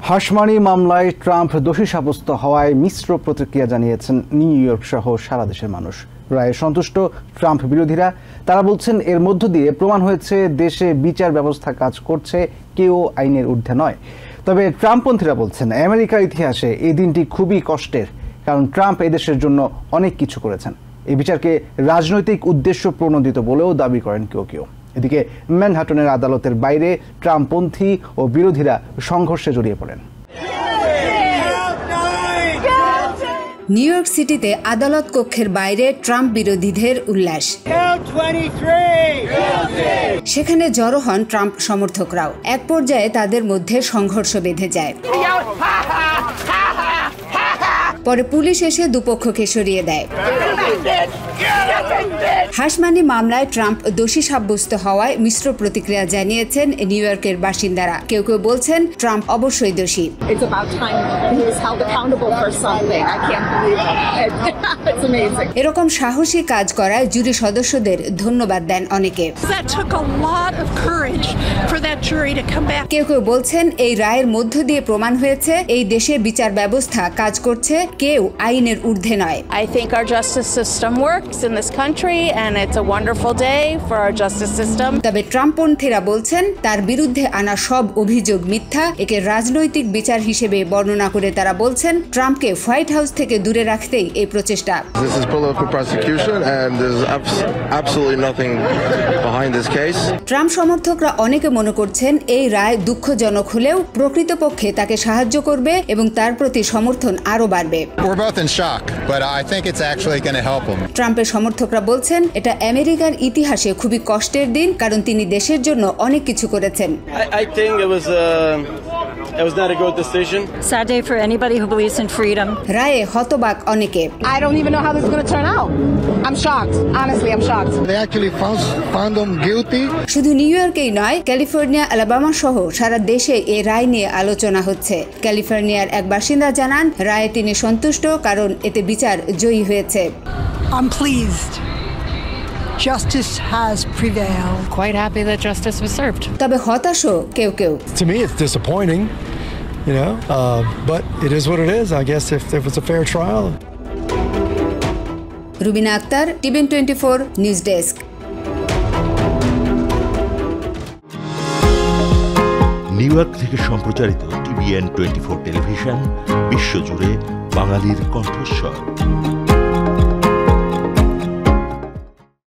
হাশমানি মামলায় ট্রাম্প দোষী সাব্যস্ত হওয়ায় মিশ্র প্রতিক্রিয়া জানিয়েছেন নিউ ইয়র্ক সহ সারা দেশের মানুষ। রায়ে সন্তুষ্ট ট্রাম্প বিরোধীরা। তারা বলছেন এর মধ্য দিয়ে প্রমাণ হয়েছে দেশে বিচার ব্যবস্থা কাজ করছে, কেউ আইনের ঊর্ধ্বে নয়। তবে ট্রাম্পপন্থীরা বলছেন আমেরিকার ইতিহাসে এই দিনটি খুবই কষ্টের, কারণ ট্রাম্প এদেশের জন্য অনেক কিছু করেছেন। এই বিচারকে রাজনৈতিক উদ্দেশ্য প্রণোদিত বলেও দাবি করেন কেউ কেউ। এদিকে ম্যানহাটনের আদালতের বাইরে ট্রাম্পপন্থী ও বিরোধীরা সংঘর্ষে জড়িয়ে পড়েন। নিউ ইয়র্ক সিটিতে আদালত কক্ষের বাইরে ট্রাম্প বিরোধীদের উল্লাস। সেখানে জড়ো হন ট্রাম্প সমর্থকরাও। এক পর্যায়ে তাদের মধ্যে সংঘর্ষ বেঁধে যায়। পরে পুলিশ এসে দুপক্ষকে সরিয়ে দেয়। হাশমানি মামলায় ট্রাম্প দোষী সাব্যস্ত হওয়ায় মিশ্র প্রতিক্রিয়া জানিয়েছেন নিউ ইয়র্কের বাসিন্দারা। কেউ কেউ বলছেন ট্রাম্প অবশ্যই দোষী। এরকম সাহসী কাজ করায় জুরি সদস্যদের ধন্যবাদ দেন অনেকে। কেউ কেউ বলছেন এই রায়ের মধ্য দিয়ে প্রমাণ হয়েছে এই দেশে বিচার ব্যবস্থা কাজ করছে, কেউ আইনের ঊর্ধ্বে নয়। I think our justice system works in this country and it's a wonderful day for our justice system. তবে ট্রাম্পপন্থীরা বলছেন তার বিরুদ্ধে আনা সব অভিযোগ মিথ্যা। একে রাজনৈতিক বিচার হিসেবে বর্ণনা করে তারা বলছেন ট্রাম্পকে হোয়াইট হাউস থেকে দূরে রাখতেই এই প্রচেষ্টা। This is political prosecution and there's absolutely nothing behind this case. Trump সমর্থকরা অনেকে মনে করছেন এই রায় দুঃখজনক হলেও প্রকৃতপক্ষে তাকে সাহায্য করবে এবং তার প্রতি সমর্থন আরো বাড়বে। We're both in shock, but I think it's actually going to help him. ট্রাম্পের সমর্থকরা বলছেন এটা আমেরিকার ইতিহাসে খুবই কষ্টের দিন, কারণ তিনি দেশের জন্য অনেক কিছু করেছেন। I think it was not a good decision. Sad day for anybody who believes in freedom. রায়ে হতবাক অনেকে। I don't even know how this is going to turn out. I'm shocked. Honestly, I'm shocked. They actually found him guilty. শুধু new ইয়র্কেই নয়, California, Alabama সহ সারা দেশে এই রায় নিয়ে আলোচনা হচ্ছে। ক্যালিফোর্নিয়ার এক বাসিন্দা জানান রায়ে তিনি সন্তুষ্ট, কারণ এতে বিচার জয়ী হয়েছে। I'm pleased. Justice has prevailed. Quite happy that justice was served. তবে হতাশও কেউ কেউ। To me, it's disappointing, but it is what it is. I guess if it was a fair trial. Rubina Akter, TVN 24 news desk. New York থেকে সম্প্রচারিত TVN 24 television বিশ্বজুড়ে বাঙালির কণ্ঠস্বর।